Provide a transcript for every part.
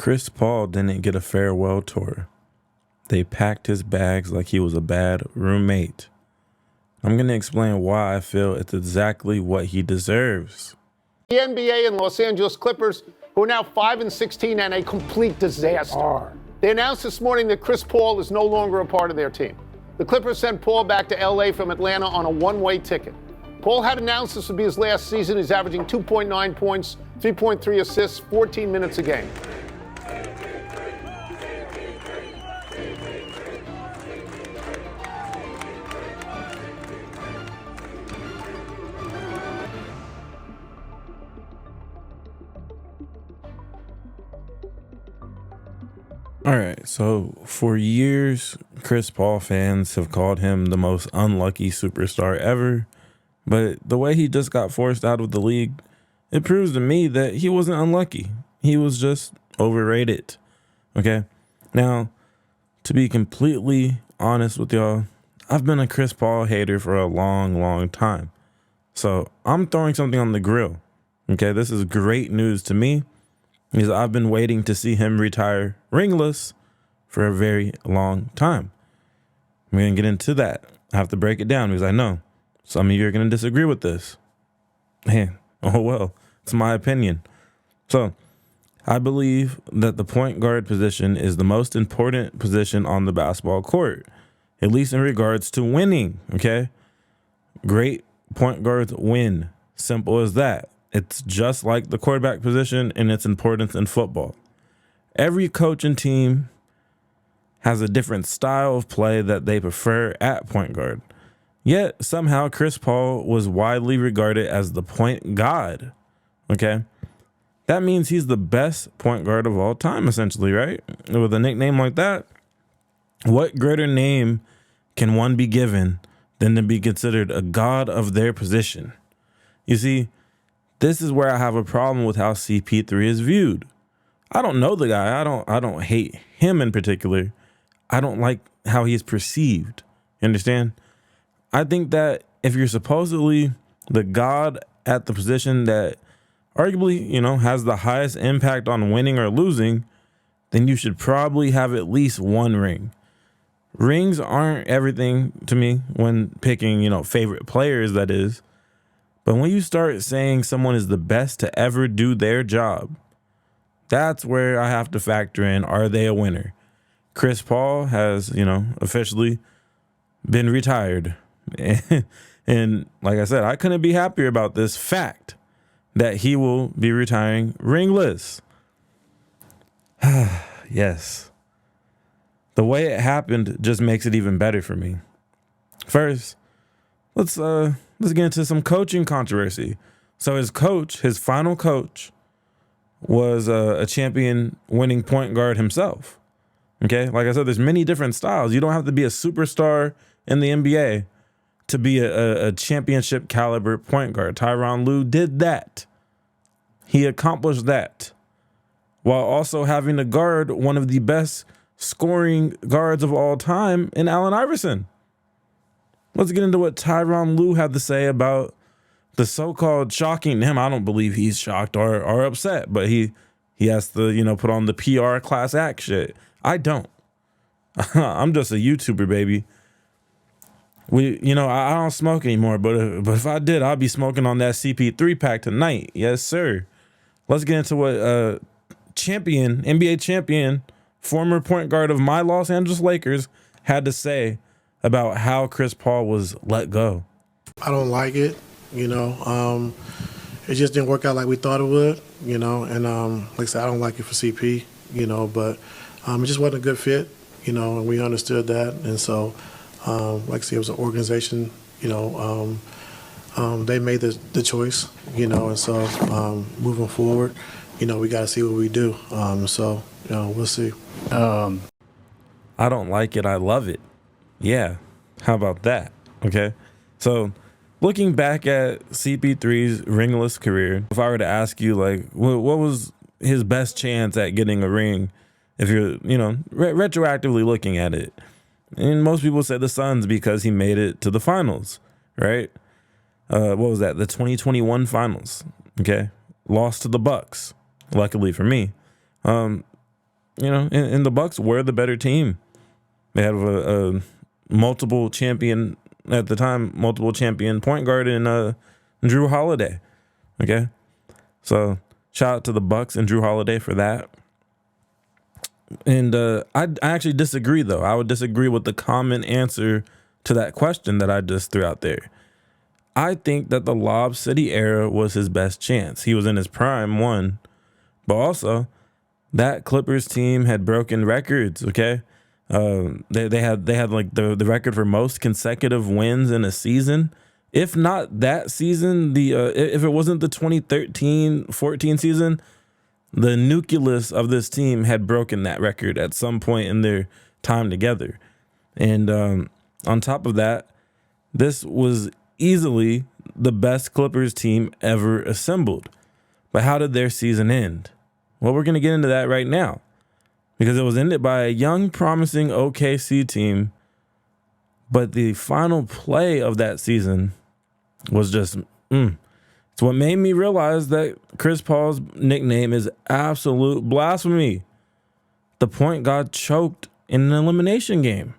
Chris Paul didn't get a farewell tour. They packed his bags like he was a bad roommate. I'm going to explain why I feel it's exactly what he deserves. The NBA and Los Angeles Clippers, who are now 5-16 and a complete disaster. They announced this morning that Chris Paul is no longer a part of their team. The Clippers sent Paul back to LA from Atlanta on a one-way ticket. Paul had announced this would be his last season. He's averaging 2.9 points, 3.3 assists, 14 minutes a game. All right, so for years, Chris Paul fans have called him the most unlucky superstar ever, but the way he just got forced out of the league, it proves to me that he wasn't unlucky. He was just overrated, okay? Now, to be completely honest with y'all, I've been a Chris Paul hater for a long, long time. So I'm throwing something on the grill, okay? This is great news to me, because I've been waiting to see him retire ringless for a very long time. We're going to get into that. I have to break it down because I know some of you are going to disagree with this. Man, oh well, it's my opinion. So I believe that the point guard position is the most important position on the basketball court, at least in regards to winning, okay? Great point guards win. Simple as that. It's just like the quarterback position and its importance in football. Every coach and team has a different style of play that they prefer at point guard. Yet somehow Chris Paul was widely regarded as the point god. Okay? That means he's the best point guard of all time, essentially, right? With a nickname like that, what greater name can one be given than to be considered a god of their position? You see, this is where I have a problem with how CP3 is viewed. I don't know the guy. I don't hate him in particular. I don't like how he's perceived. You understand? I think that if you're supposedly the god at the position that arguably, has the highest impact on winning or losing, then you should probably have at least one ring. Rings aren't everything to me when picking, favorite players, that is. But when you start saying someone is the best to ever do their job, that's where I have to factor in, are they a winner? Chris Paul has, officially been retired. And like I said, I couldn't be happier about this fact that he will be retiring ringless. Yes. The way it happened just makes it even better for me. First, let's get into some coaching controversy. So his final coach, was a champion winning point guard himself. Okay, like I said, there's many different styles. You don't have to be a superstar in the NBA to be a championship caliber point guard. Tyronn Lue did that. He accomplished that while also having to guard one of the best scoring guards of all time in Allen Iverson. Let's get into what Tyronn Lue had to say about the so-called shocking him. I don't believe he's shocked or upset, but he has to, put on the PR class act shit. I don't. I'm just a YouTuber, baby. I don't smoke anymore, but if I did, I'd be smoking on that CP3 pack tonight. Yes, sir. Let's get into what NBA champion, former point guard of my Los Angeles Lakers had to say about how Chris Paul was let go. I don't like it, it just didn't work out like we thought it would, and like I said, I don't like it for CP, but it just wasn't a good fit, and we understood that, and so like I said, it was an organization, they made the choice, and so moving forward, we got to see what we do, so we'll see. I don't like it, I love it. Yeah, how about that? Okay, so looking back at CP3's ringless career, if I were to ask you, what was his best chance at getting a ring, if you're, retroactively looking at it? And most people say the Suns because he made it to the finals, right? What was that? The 2021 finals, okay? Lost to the Bucks, luckily for me. and the Bucks were the better team. They have a multiple champion at the time, multiple champion point guard in Drew Holiday. Okay, so shout out to the Bucks and Drew Holiday for that. And I actually disagree, though. I would disagree with the common answer to that question that I just threw out there. I think that the Lob City era was his best chance. He was in his prime, one, but also that Clippers team had broken records. Okay, they had like the record for most consecutive wins in a season. If not that season, if it wasn't the 2013-14 season, the nucleus of this team had broken that record at some point in their time together. And on top of that, this was easily the best Clippers team ever assembled. But how did their season end? Well, we're going to get into that right now, because it was ended by a young, promising OKC team. But the final play of that season was just, It's what made me realize that Chris Paul's nickname is absolute blasphemy. The point guard choked in an elimination game.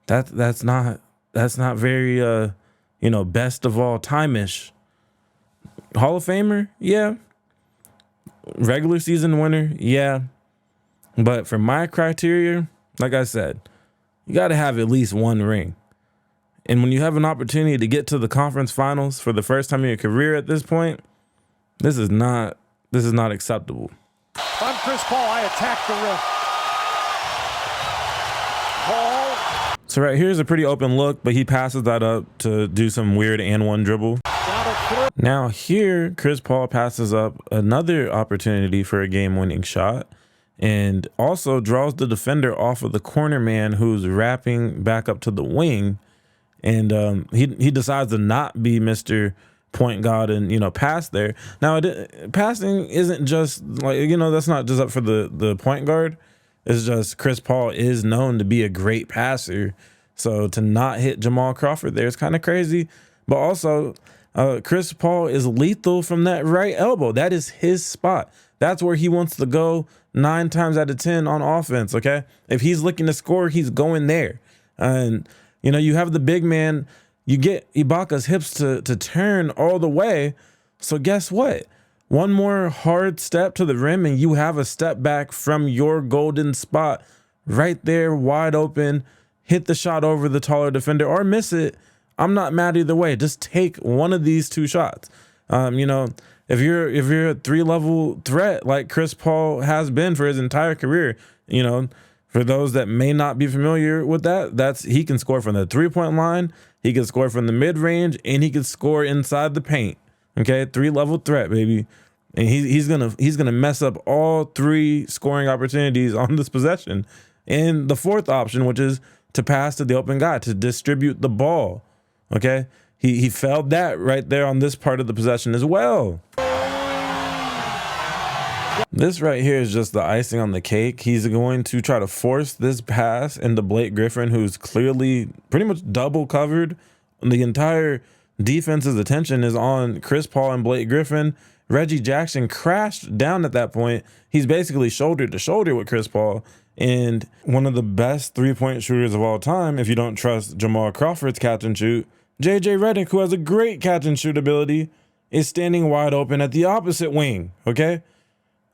That's not very best of all time-ish. Hall of Famer, yeah. Regular season winner, yeah. But for my criteria, like I said, you got to have at least one ring. And when you have an opportunity to get to the conference finals for the first time in your career at this point, this is not acceptable. I'm Chris Paul. I attack the rim. Paul. So right here's a pretty open look, but he passes that up to do some weird and one dribble. Now here, Chris Paul passes up another opportunity for a game-winning shot and also draws the defender off of the corner man who's wrapping back up to the wing. And he decides to not be Mr. Point Guard and, pass there. Now, passing isn't just like, that's not just up for the point guard. It's just Chris Paul is known to be a great passer. So to not hit Jamal Crawford there is kind of crazy. But also, Chris Paul is lethal from that right elbow. That is his spot. That's where he wants to go 9 times out of 10 on offense, okay? If he's looking to score, he's going there. And you have the big man, you get Ibaka's hips to turn all the way. So guess what? One more hard step to the rim and you have a step back from your golden spot right there, wide open. Hit the shot over the taller defender or miss it. I'm not mad either way. Just take one of these 2 shots. If you're a 3-level threat like Chris Paul has been for his entire career, for those that may not be familiar with that, he can score from the 3-point line, he can score from the mid-range, and he can score inside the paint. Okay, 3-level threat, baby. And he's gonna mess up all 3 scoring opportunities on this possession. And the 4th option, which is to pass to the open guy, to distribute the ball. Okay, he failed that right there on this part of the possession as well. This right here is just the icing on the cake. He's going to try to force this pass into Blake Griffin, who's clearly pretty much double covered. The entire defense's attention is on Chris Paul and Blake Griffin. Reggie Jackson crashed down at that point. He's basically shoulder to shoulder with Chris Paul. And one of the best 3-point shooters of all time, if you don't trust Jamal Crawford's catch and shoot, JJ Redick, who has a great catch and shoot ability, is standing wide open at the opposite wing, okay?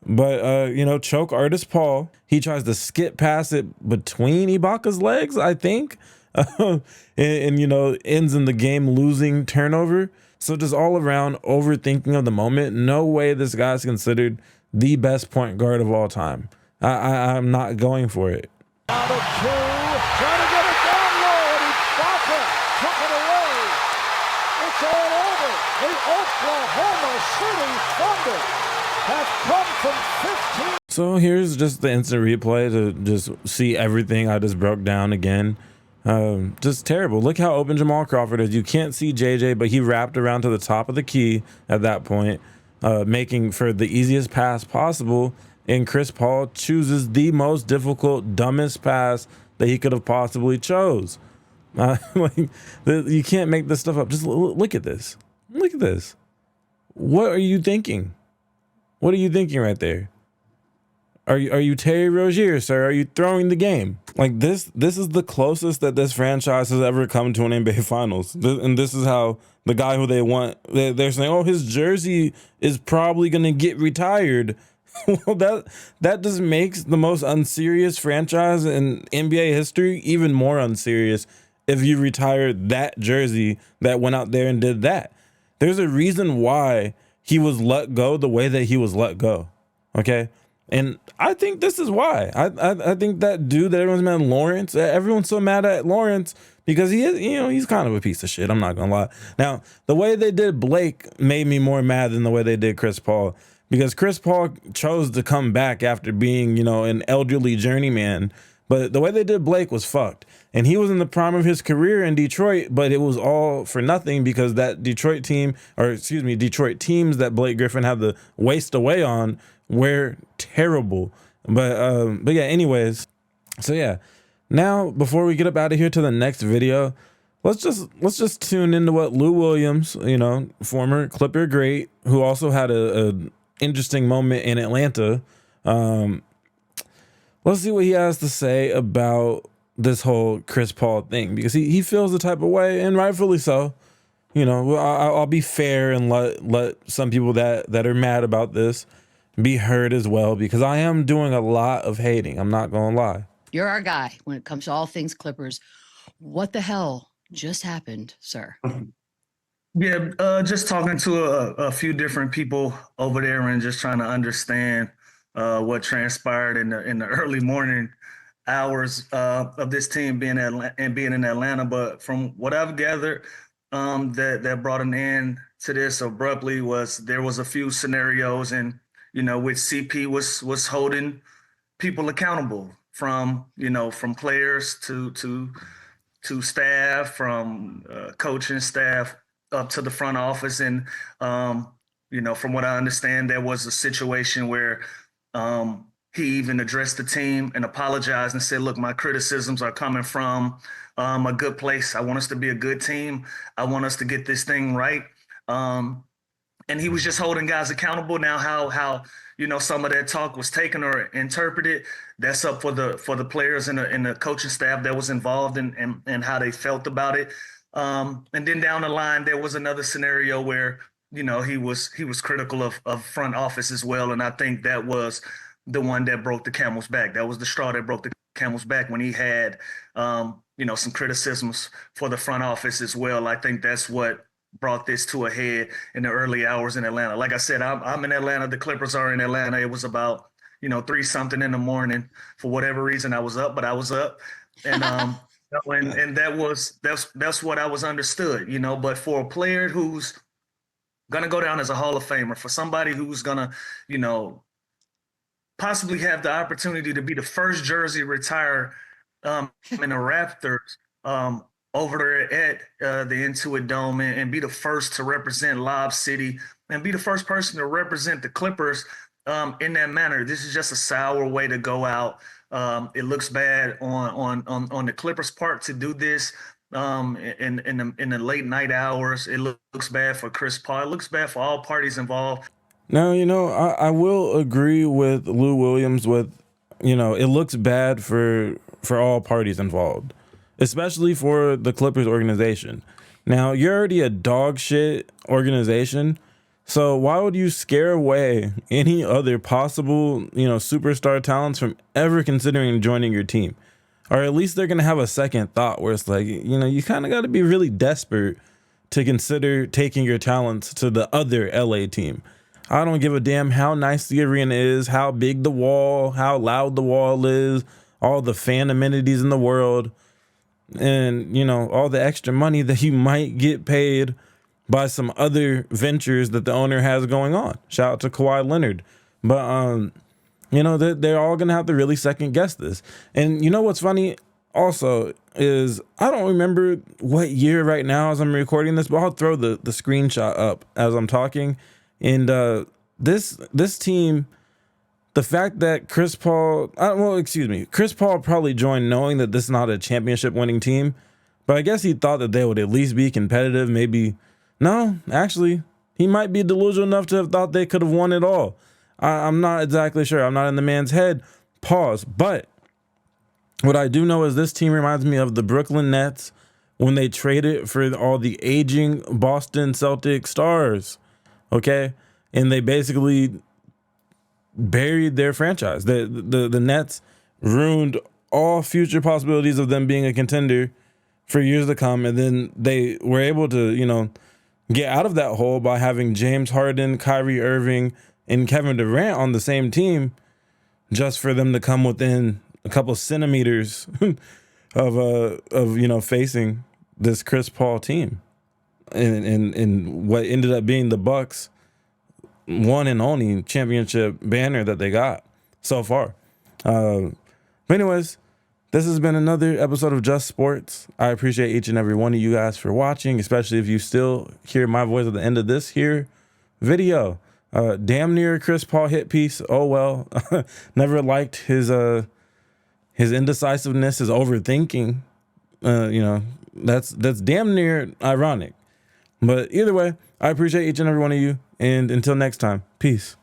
But, choke artist Paul, he tries to skip past it between Ibaka's legs, I think, and ends in the game losing turnover. So just all around overthinking of the moment. No way this guy's considered the best point guard of all time. I'm not going for it. Out of 2, trying to get it down low, and Ibaka took it away. It's all over. The Oklahoma City Thunder have come from 15. So here's just the instant replay to just see everything I just broke down again. Just terrible. Look how open Jamal Crawford is. You can't see JJ, but he wrapped around to the top of the key at that point, making for the easiest pass possible. And Chris Paul chooses the most difficult, dumbest pass that he could have possibly chose. You can't make this stuff up. Just look at this. Look at this. What are you thinking? What are you thinking right there? Are you Terry Rozier, sir? Are you throwing the game? Like this is the closest that this franchise has ever come to an NBA Finals. And this is how the guy who they want, they're saying, oh, his jersey is probably going to get retired. Well, that just makes the most unserious franchise in NBA history even more unserious if you retire that jersey that went out there and did that. There's a reason why he was let go the way that he was let go. Okay. And I think this is why. I think that dude that everyone's mad at, Lawrence, everyone's so mad at Lawrence because he is, he's kind of a piece of shit. I'm not gonna lie. Now, the way they did Blake made me more mad than the way they did Chris Paul, because Chris Paul chose to come back after being, an elderly journeyman. But the way they did Blake was fucked. And he was in the prime of his career in Detroit, but it was all for nothing because that Detroit team, Detroit teams that Blake Griffin had to waste away on were terrible. But yeah, anyways. So yeah. Now, before we get up out of here to the next video, let's just tune into what Lou Williams, former Clipper great, who also had a interesting moment in Atlanta. Let's see what he has to say about this whole Chris Paul thing, because he feels the type of way, and rightfully so. I'll be fair and let some people that are mad about this be heard as well, because I am doing a lot of hating. I'm not gonna lie. You're our guy when it comes to all things Clippers. What the hell just happened, sir? Yeah, just talking to a few different people over there and just trying to understand what transpired in the early morning hours of this team being in Atlanta. But from what I've gathered, that brought an end to this abruptly was there was a few scenarios, and which CP was holding people accountable from players to staff, from coaching staff up to the front office. And from what I understand, there was a situation where he even addressed the team and apologized and said, look, my criticisms are coming from a good place. I want us to be a good team. I want us to get this thing right. And he was just holding guys accountable. Now, how some of that talk was taken or interpreted, that's up for the players and the coaching staff that was involved and how they felt about it. And then down the line, there was another scenario where he was critical of front office as well, and I think that was the one that broke the camel's back. That was the straw that broke the camel's back, when he had some criticisms for the front office as well. I think that's what brought this to a head in the early hours in Atlanta. Like I said, I'm in Atlanta. The Clippers are in Atlanta. It was about 3-something in the morning. For whatever reason, I was up, but I was up, and and that's what I was understood. But for a player who's gonna go down as a Hall of Famer, for somebody who's gonna possibly have the opportunity to be the first jersey retired in the Raptors over there at the Intuit Dome, and be the first to represent Lob City and be the first person to represent the Clippers in that manner. This is just a sour way to go out. It looks bad on the Clippers' part to do this in the late night hours. It looks bad for Chris Paul. It looks bad for all parties involved. Now, I will agree with Lou Williams with, it looks bad for all parties involved, especially for the Clippers organization. Now, you're already a dog shit organization, so why would you scare away any other possible, superstar talents from ever considering joining your team? Or at least they're going to have a second thought where it's like, you kind of got to be really desperate to consider taking your talents to the other LA team. I don't give a damn how nice the arena is, how big the wall, how loud the wall is, all the fan amenities in the world, and, all the extra money that you might get paid by some other ventures that the owner has going on. Shout out to Kawhi Leonard. But, they're all going to have to really second guess this. And what's funny also is I don't remember what year right now as I'm recording this, but I'll throw the screenshot up as I'm talking. And this team, the fact that Chris Paul probably joined knowing that this is not a championship winning team, but I guess he thought that they would at least be competitive. Maybe, no, actually, he might be delusional enough to have thought they could have won it all. I'm not exactly sure. I'm not in the man's head. Pause. But what I do know is this team reminds me of the Brooklyn Nets when they traded for all the aging Boston Celtic stars. Okay. And they basically buried their franchise. The Nets ruined all future possibilities of them being a contender for years to come. And then they were able to, get out of that hole by having James Harden, Kyrie Irving, and Kevin Durant on the same team, just for them to come within a couple centimeters of facing this Chris Paul team, and what ended up being the Bucks' one and only championship banner that they got so far. But anyways, this has been another episode of Just Sports. I appreciate each and every one of you guys for watching, especially if you still hear my voice at the end of this here video. Damn near Chris Paul hit piece. Oh well. Never liked his indecisiveness, his overthinking. That's damn near ironic. But either way, I appreciate each and every one of you. And until next time, peace.